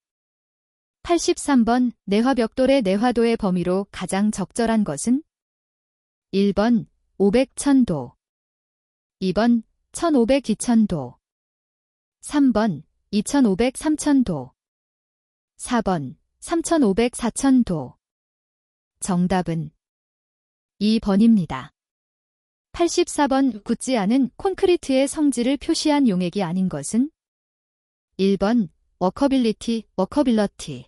A: 83번 내화벽돌의 내화도의 범위로 가장 적절한 것은 1번 500, 1000도, 2번 1500, 2000도, 3번 2500, 3000도, 4번 3500, 4000도. 정답은 2번입니다. 84번 굳지 않은 콘크리트의 성질을 표시한 용액이 아닌 것은 1번 워커빌리티, 워커빌러티,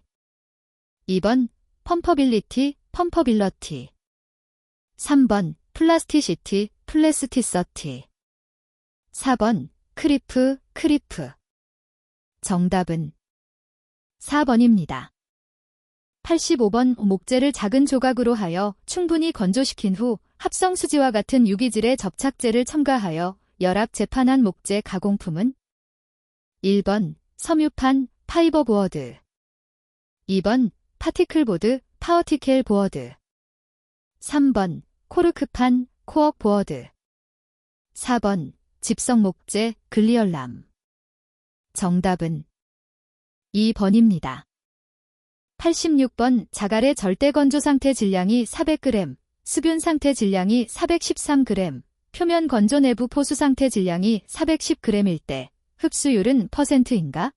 A: 2번 펌퍼빌리티, 펌퍼빌러티, 3번 플라스티시티, 플래스티서티, 4번 크리프, 크리프. 정답은 4번입니다. 85번 목재를 작은 조각으로 하여 충분히 건조시킨 후 합성수지와 같은 유기질의 접착제를 첨가하여 열압 재판한 목재 가공품은 1번 섬유판, 파이버보어드, 2번 파티클보드, 파어티켈 보어드, 3번 코르크판, 코어보어드, 4번 집성 목재, 글리얼람. 정답은 2번입니다. 86번 자갈의 절대 건조 상태 질량이 400g, 수균 상태 질량이 413g, 표면 건조 내부 포수 상태 질량이 410g일 때 흡수율은 %인가?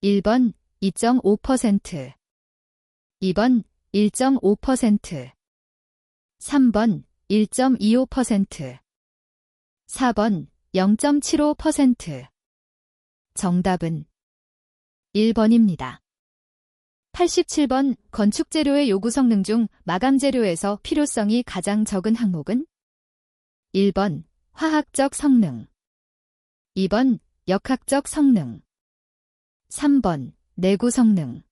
A: 1번 2.5%, 2번 1.5%, 3번 1.25%, 4번 0.75%. 정답은 1번입니다. 87번 건축재료의 요구 성능 중 마감재료에서 필요성이 가장 적은 항목은 1번 화학적 성능, 2번 역학적 성능, 3번 내구 성능,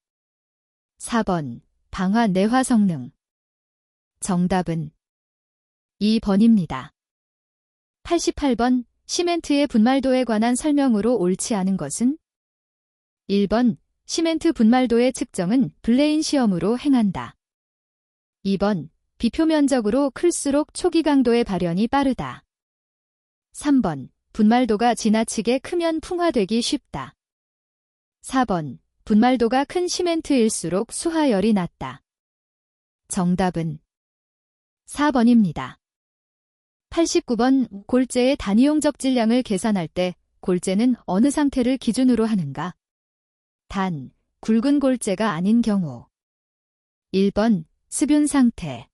A: 4번 방화 내화 성능. 정답은 2번입니다. 88번 시멘트의 분말도에 관한 설명으로 옳지 않은 것은 1번 시멘트 분말도의 측정은 블레인 시험으로 행한다. 2번, 비표면적으로 클수록 초기 강도의 발현이 빠르다. 3번, 분말도가 지나치게 크면 풍화되기 쉽다. 4번, 분말도가 큰 시멘트일수록 수하열이 낮다. 정답은 4번입니다. 89번, 골재의 단위용적 질량을 계산할 때 골재는 어느 상태를 기준으로 하는가? 단, 굵은 골재가 아닌 경우. 1번, 습윤 상태.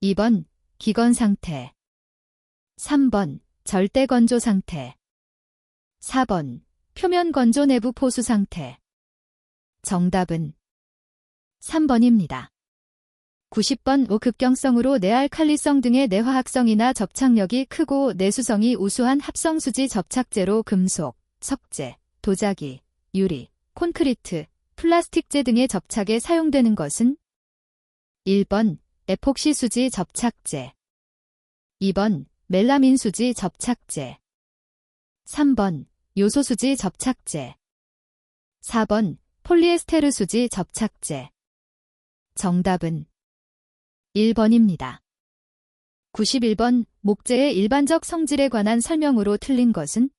A: 2번, 기건 상태. 3번, 절대 건조 상태. 4번, 표면 건조 내부 포수 상태. 정답은 3번입니다. 90번, 극경성으로 내알칼리성 등의 내화학성이나 접착력이 크고 내수성이 우수한 합성수지 접착제로 금속, 석재, 도자기, 유리, 콘크리트, 플라스틱재 등의 접착에 사용되는 것은 1번, 에폭시 수지 접착제. 2번, 멜라민 수지 접착제. 3번, 요소 수지 접착제. 4번, 폴리에스테르 수지 접착제. 정답은 1번입니다. 91번, 목재의 일반적 성질에 관한 설명으로 틀린 것은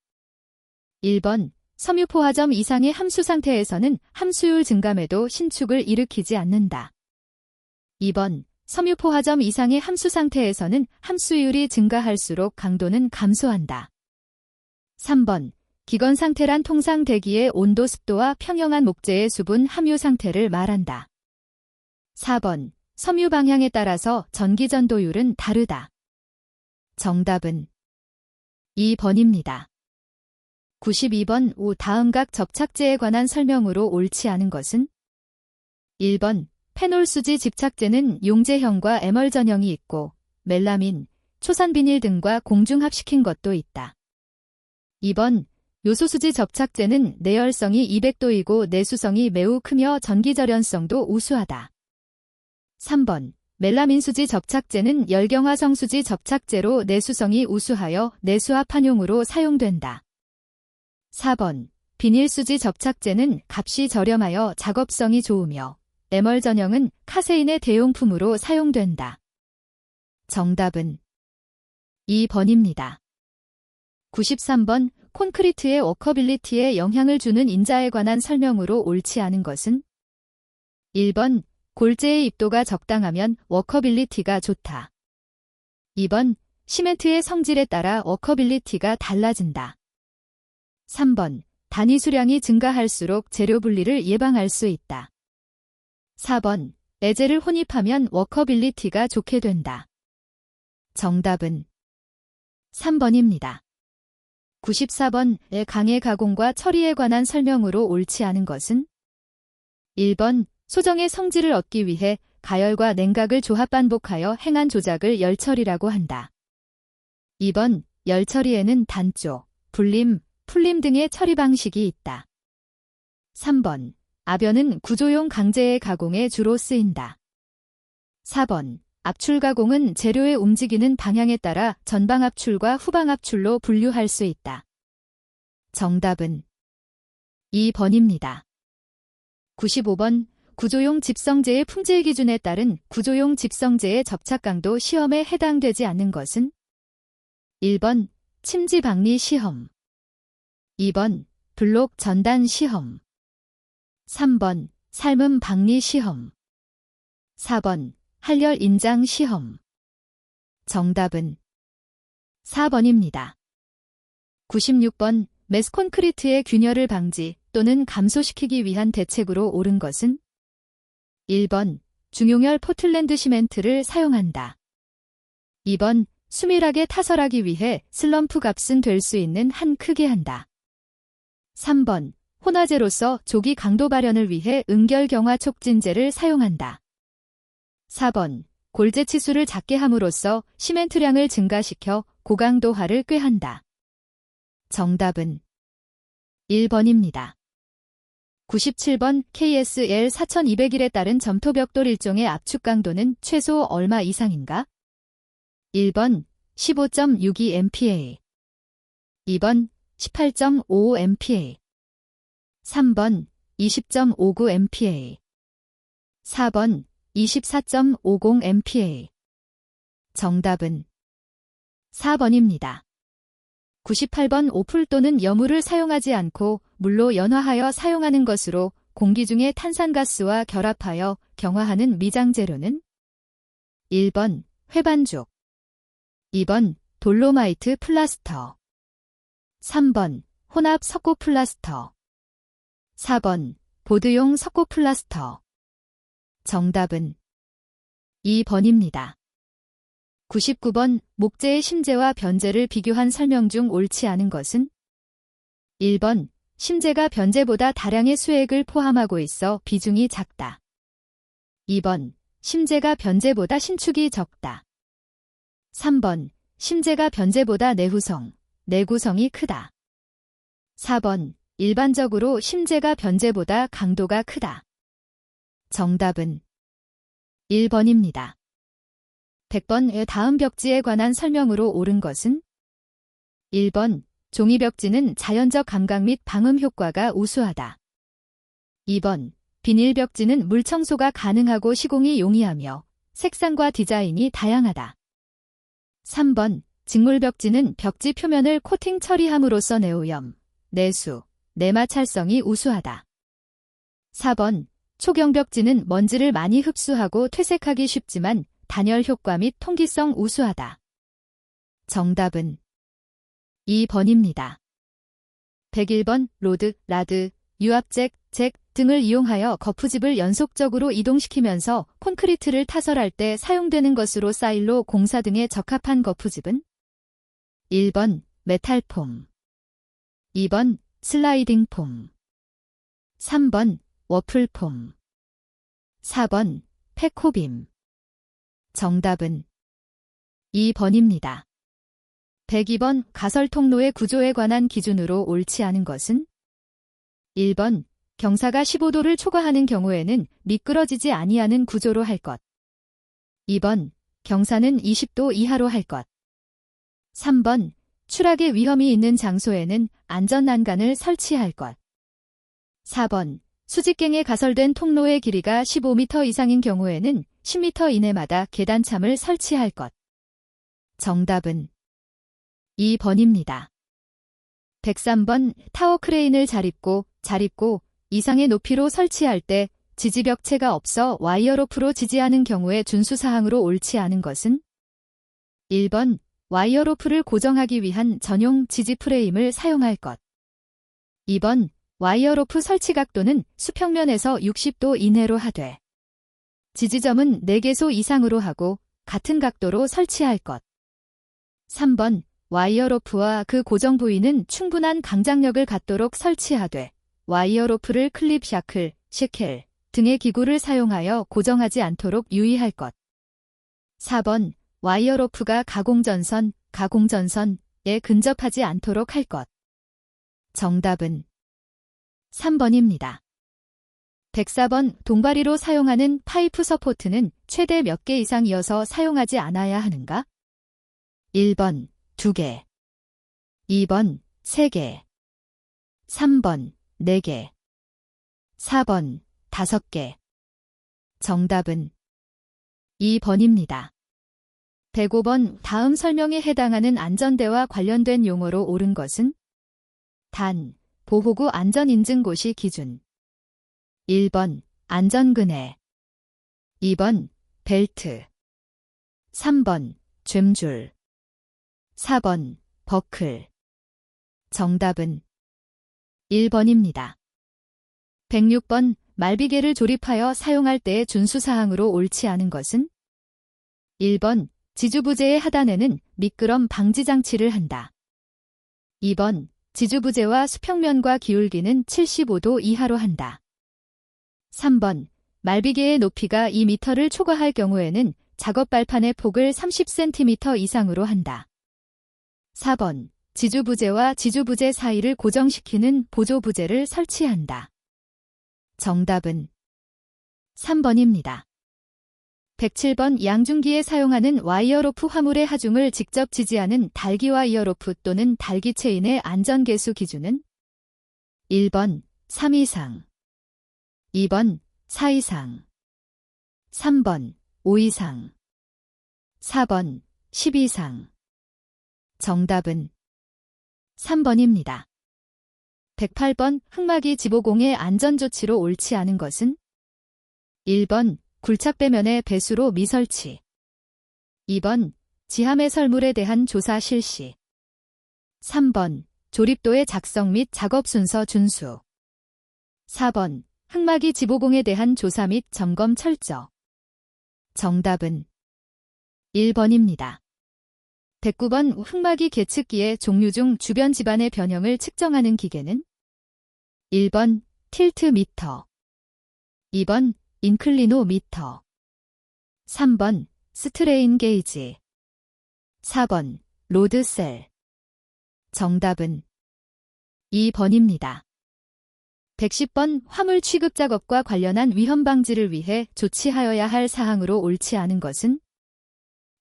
A: 1번, 섬유포화점 이상의 함수 상태에서는 함수율 증감에도 신축을 일으키지 않는다. 2번, 섬유포화점 이상의 함수 상태에서는 함수율이 증가할수록 강도는 감소한다. 3번, 기건 상태란 통상 대기의 온도 습도와 평형한 목재의 수분 함유 상태를 말한다. 4번, 섬유 방향에 따라서 전기 전도율은 다르다. 정답은 2번입니다. 92번, 다음 각 접착제에 관한 설명으로 옳지 않은 것은 1번, 페놀 수지 집착제는 용제형과 에멀전형이 있고 멜라민, 초산 비닐 등과 공중합시킨 것도 있다. 2번, 요소수지 접착제는 내열성이 200도이고 내수성이 매우 크며 전기절연성도 우수하다. 3번, 멜라민 수지 접착제는 열경화성 수지 접착제로 내수성이 우수하여 내수합판용으로 사용된다. 4번, 비닐 수지 접착제는 값이 저렴하여 작업성이 좋으며 에멀전형은 카세인의 대용품으로 사용된다. 정답은 2번입니다. 93번, 콘크리트의 워커빌리티에 영향을 주는 인자에 관한 설명으로 옳지 않은 것은 1번, 골재의 입도가 적당하면 워커빌리티가 좋다. 2번, 시멘트의 성질에 따라 워커빌리티가 달라진다. 3번, 단위 수량이 증가할수록 재료 분리를 예방할 수 있다. 4번, 레제를 혼입하면 워커빌리티가 좋게 된다. 정답은 3번입니다. 94번, 강의 가공과 처리에 관한 설명으로 옳지 않은 것은 1번, 소정의 성질을 얻기 위해 가열과 냉각을 조합 반복하여 행한 조작을 열처리라고 한다. 2번, 열처리에는 단조, 불림, 풀림 등의 처리 방식이 있다. 3번, 압연은 구조용 강재의 가공에 주로 쓰인다. 4번, 압출 가공은 재료의 움직이는 방향에 따라 전방 압출과 후방 압출로 분류할 수 있다. 정답은 2번입니다. 95번, 구조용 집성재의 품질 기준에 따른 구조용 집성재의 접착 강도 시험에 해당되지 않는 것은 1번, 침지 박리 시험. 2번, 블록 전단 시험. 3번, 삶음 박리 시험. 4번, 할열 인장 시험. 정답은 4번입니다. 96번, 메스콘크리트의 균열을 방지 또는 감소시키기 위한 대책으로 옳은 것은 1번, 중용열 포틀랜드 시멘트를 사용한다. 2번, 수밀하게 타설하기 위해 슬럼프 값은 될 수 있는 한 크게 한다. 3번, 혼화제로서 조기 강도 발현을 위해 응결경화 촉진제를 사용한다. 4번, 골재 치수를 작게 함으로써 시멘트량을 증가시켜 고강도화를 꾀한다. 정답은 1번입니다. 97번, KSL 4201에 따른 점토벽돌 일종의 압축 강도는 최소 얼마 이상인가? 1번, 15.62MPa. 2번, 18.55MPa. 3번, 20.59MPa 4번 24.50MPa 정답은 4번입니다. 98번 오풀 또는 여물을 사용하지 않고 물로 연화하여 사용하는 것으로 공기 중의 탄산가스와 결합하여 경화하는 미장재료는 1번 회반죽 2번 돌로마이트 플라스터 3번 혼합 석고 플라스터 4번 보드용 석고 플라스터 정답은 2번입니다. 99번 목재의 심재와 변재를 비교한 설명 중 옳지 않은 것은 1번 심재가 변재보다 다량의 수액을 포함하고 있어 비중이 작다. 2번 심재가 변재보다 신축이 적다. 3번 심재가 변재보다 내구성이 크다. 4번 일반적으로 심재가 변재보다 강도가 크다. 정답은 1번입니다. 100번 다음 벽지에 관한 설명으로 옳은 것은 1번 종이벽지는 자연적 감각 및 방음 효과가 우수하다. 2번 비닐벽지는 물청소가 가능하고 시공이 용이하며 색상과 디자인이 다양하다. 3번 직물벽지는 벽지 표면을 코팅 처리함으로써 내오염, 내수, 내마찰성이 우수하다. 4번 초경벽지는 먼지를 많이 흡수하고 퇴색하기 쉽지만 단열 효과 및 통기성 우수하다. 정답은 2번입니다. 101번 로드, 라드, 유압잭, 잭 등을 이용하여 거푸집을 연속적으로 이동시키면서 콘크리트를 타설할 때 사용되는 것으로 사일로 공사 등에 적합한 거푸집은 1번 메탈폼 2번 슬라이딩 폼 3번 워플폼 4번 페코빔 정답은 2번입니다. 102번 가설 통로의 구조에 관한 기준으로 옳지 않은 것은 1번 경사가 15도를 초과하는 경우에는 미끄러지지 아니하는 구조로 할 것. 2번 경사는 20도 이하로 할 것. 3번 추락의 위험이 있는 장소에는 안전난간을 설치할 것. 4번 수직갱에 가설된 통로의 길이가 15m 이상인 경우에는 10m 이내마다 계단참을 설치할 것. 정답은 2번입니다. 103번 타워 크레인을 자립고 이상의 높이로 설치할 때 지지벽체가 없어 와이어로프로 지지하는 경우에 준수사항으로 옳지 않은 것은 1번 와이어로프를 고정하기 위한 전용 지지 프레임을 사용할 것. 2번 와이어로프 설치 각도는 수평면에서 60도 이내로 하되 지지점은 4개소 이상으로 하고 같은 각도로 설치할 것. 3번 와이어로프와 그 고정 부위는 충분한 강장력을 갖도록 설치하되 와이어로프를 클립 샤클, 시켈 등의 기구를 사용하여 고정하지 않도록 유의할 것. 4번 와이어로프가 가공전선에 근접하지 않도록 할 것. 정답은 3번입니다. 104번 동바리로 사용하는 파이프 서포트는 최대 몇 개 이상 이어서 사용하지 않아야 하는가? 1번 2개 2번 3개 3번 4개 4번 5개 정답은 2번입니다. 105번 다음 설명에 해당하는 안전대와 관련된 용어로 옳은 것은 단, 보호구 안전인증고시 기준 1번 안전그네 2번 벨트 3번 죬줄 4번 버클 정답은 1번입니다. 106번 말비계를 조립하여 사용할 때의 준수사항으로 옳지 않은 것은 1번 지주부재의 하단에는 미끄럼 방지 장치를 한다. 2번 지주부재와 수평면과 기울기는 75도 이하로 한다. 3번 말비계의 높이가 2m를 초과할 경우에는 작업 발판의 폭을 30cm 이상으로 한다. 4번 지주부재와 지주부재 사이를 고정시키는 보조부재를 설치한다. 정답은 3번입니다. 107번 양중기에 사용하는 와이어로프 화물의 하중을 직접 지지하는 달기 와이어로프 또는 달기 체인의 안전계수 기준은 1번 3 이상 2번 4 이상, 3번 5 이상, 4번 10 이상. 정답은 3번입니다. 108번 흑마기 지보공의 안전조치로 옳지 않은 것은 1번 굴착배면에 배수로 미설치, 2번 지함의 설물에 대한 조사 실시, 3번 조립도의 작성 및 작업 순서 준수, 4번 흑마기 지보공에 대한 조사 및 점검 철저. 정답은 1번입니다. 109번 흑마기 계측기의 종류 중 주변 지반의 변형을 측정하는 기계는 1번 틸트미터, 2번 인클리노미터, 3번 스트레인 게이지, 4번 로드셀. 정답은 2번입니다. 110번 화물 취급 작업과 관련한 위험 방지를 위해 조치하여야 할 사항으로 옳지 않은 것은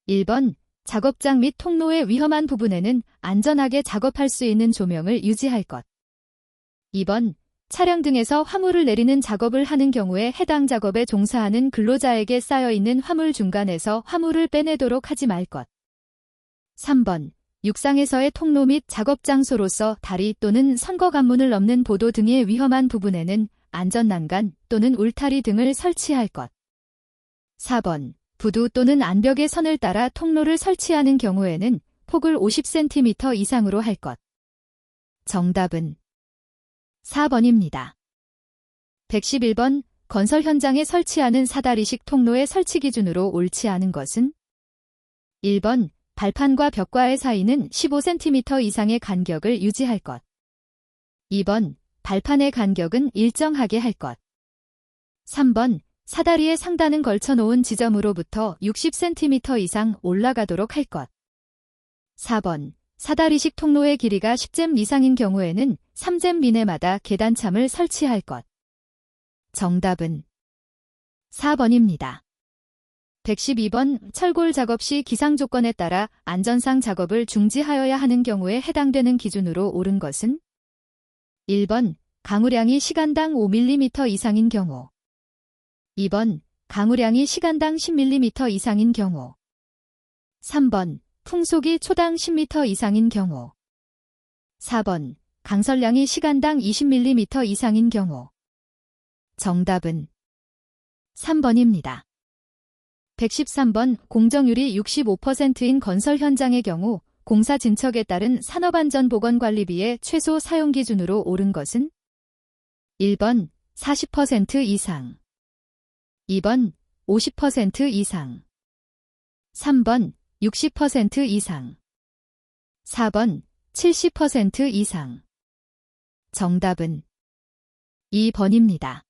A: 1번 작업장 및 통로의 위험한 부분에는 안전하게 작업할 수 있는 조명을 유지할 것, 2번 차량 등에서 화물을 내리는 작업을 하는 경우에 해당 작업에 종사하는 근로자에게 쌓여있는 화물 중간에서 화물을 빼내도록 하지 말 것, 3번 육상에서의 통로 및 작업 장소로서 다리 또는 선거 관문을 넘는 보도 등의 위험한 부분에는 안전난간 또는 울타리 등을 설치할 것, 4번 부두 또는 안벽의 선을 따라 통로를 설치하는 경우에는 폭을 50cm 이상으로 할 것. 정답은 4번입니다. 111번 건설 현장에 설치하는 사다리식 통로의 설치 기준으로 옳지 않은 것은 1번 발판과 벽과의 사이는 15cm 이상의 간격을 유지할 것, 2번 발판의 간격은 일정하게 할 것, 3번 사다리의 상단은 걸쳐놓은 지점으로부터 60cm 이상 올라가도록 할 것, 4번 사다리식 통로의 길이가 10잼 이상인 경우에는 3잼 미내마다 계단참을 설치할 것. 정답은 4번입니다. 112번 철골 작업 시 기상 조건에 따라 안전상 작업을 중지하여야 하는 경우에 해당되는 기준으로 옳은 것은 1번 강우량이 시간당 5mm 이상인 경우, 2번 강우량이 시간당 10mm 이상인 경우, 3번 풍속이 초당 10m 이상인 경우, 4번 강설량이 시간당 20mm 이상인 경우. 정답은 3번입니다. 113번 공정률이 65%인 건설 현장의 경우 공사 진척에 따른 산업안전보건관리비의 최소 사용 기준으로 옳은 것은 1번 40% 이상, 2번 50% 이상, 3번 60% 이상, 4번 70% 이상. 정답은 2번입니다.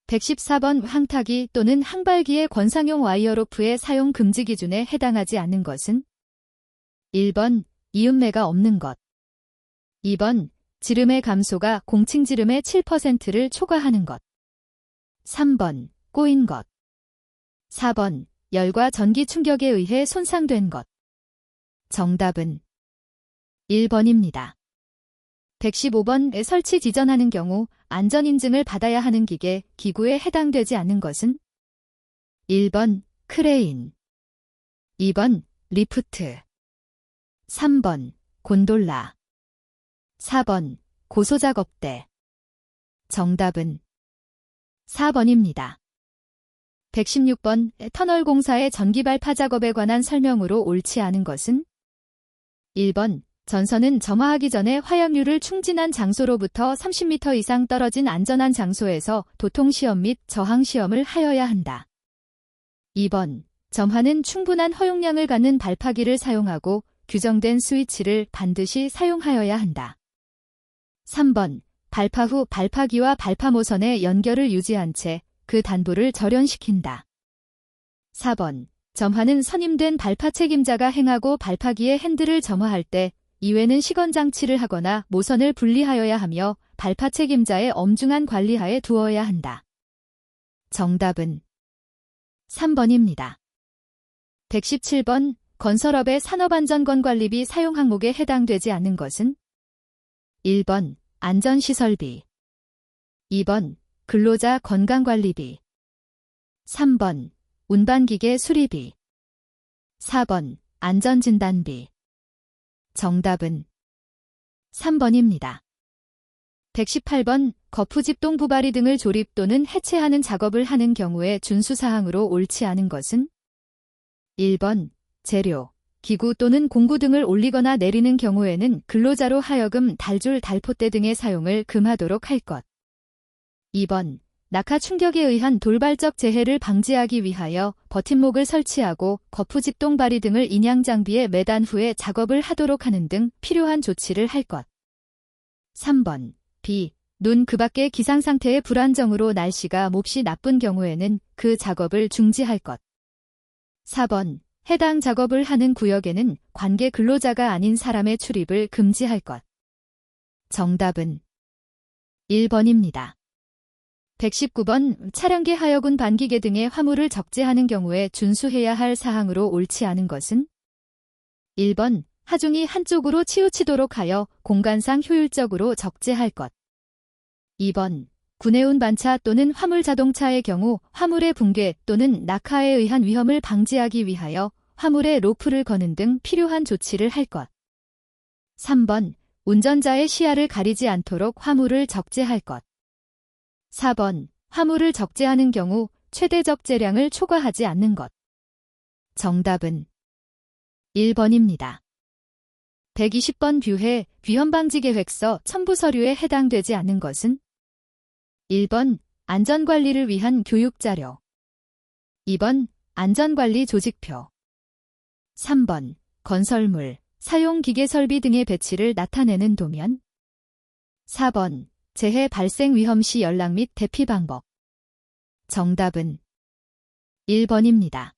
A: 114번 항타기 또는 항발기의 권상용 와이어로프의 사용 금지 기준에 해당하지 않는 것은 1번 이음매가 없는 것, 2번 지름의 감소가 공칭 지름의 7%를 초과하는 것, 3번 꼬인 것, 4번 열과 전기 충격에 의해 손상된 것. 정답은 1번입니다. 115번에 설치 지전하는 경우 안전인증을 받아야 하는 기계, 기구에 해당되지 않는 것은 1번 크레인, 2번 리프트, 3번 곤돌라, 4번 고소작업대. 정답은 4번입니다. 116번 터널 공사의 전기발파 작업에 관한 설명으로 옳지 않은 것은 1번 전선은 점화하기 전에 화약류를 충진한 장소로부터 30m 이상 떨어진 안전한 장소에서 도통시험 및 저항시험을 하여야 한다. 2번 점화는 충분한 허용량을 갖는 발파기를 사용하고 규정된 스위치를 반드시 사용하여야 한다. 3번 발파 후 발파기와 발파모선의 연결을 유지한 채 그 단부를 절연시킨다. 4번 점화는 선임된 발파 책임자가 행하고 발파기의 핸들을 점화할 때 이외는 시건장치를 하거나 모선을 분리하여야 하며 발파 책임자의 엄중한 관리하에 두어야 한다. 정답은 3번입니다. 117번 건설업의 산업안전건관리비 사용 항목에 해당되지 않는 것은 1번 안전시설비, 2번 근로자 건강관리비. 3번 운반기계 수리비. 4번 안전진단비. 정답은 3번입니다. 118번 거푸집동 부발이 등을 조립 또는 해체하는 작업을 하는 경우에 준수사항으로 옳지 않은 것은 1번 재료, 기구 또는 공구 등을 올리거나 내리는 경우에는 근로자로 하여금 달줄, 달포대 등의 사용을 금하도록 할 것. 2번 낙하 충격에 의한 돌발적 재해를 방지하기 위하여 버팀목을 설치하고 거푸집동 바리 등을 인양 장비에 매단 후에 작업을 하도록 하는 등 필요한 조치를 할 것. 3번 비, 눈 그 밖의 기상 상태의 불안정으로 날씨가 몹시 나쁜 경우에는 그 작업을 중지할 것. 4번 해당 작업을 하는 구역에는 관계 근로자가 아닌 사람의 출입을 금지할 것. 정답은 1번입니다. 119번 차량계 하여군 반기계 등의 화물을 적재하는 경우에 준수해야 할 사항으로 옳지 않은 것은 1번 하중이 한쪽으로 치우치도록 하여 공간상 효율적으로 적재할 것. 2번 구내운 반차 또는 화물 자동차의 경우 화물의 붕괴 또는 낙하에 의한 위험을 방지하기 위하여 화물에 로프를 거는 등 필요한 조치를 할 것. 3번 운전자의 시야를 가리지 않도록 화물을 적재할 것. 4번 화물을 적재하는 경우 최대 적재량을 초과하지 않는 것. 정답은 1번입니다. 120번 뷰해 위험방지계획서 첨부 서류에 해당되지 않는 것은 1번 안전관리를 위한 교육자료. 2번 안전관리 조직표. 3번 건설물, 사용기계 설비 등의 배치를 나타내는 도면. 4번 재해 발생 위험 시 연락 및 대피 방법. 정답은 1번입니다.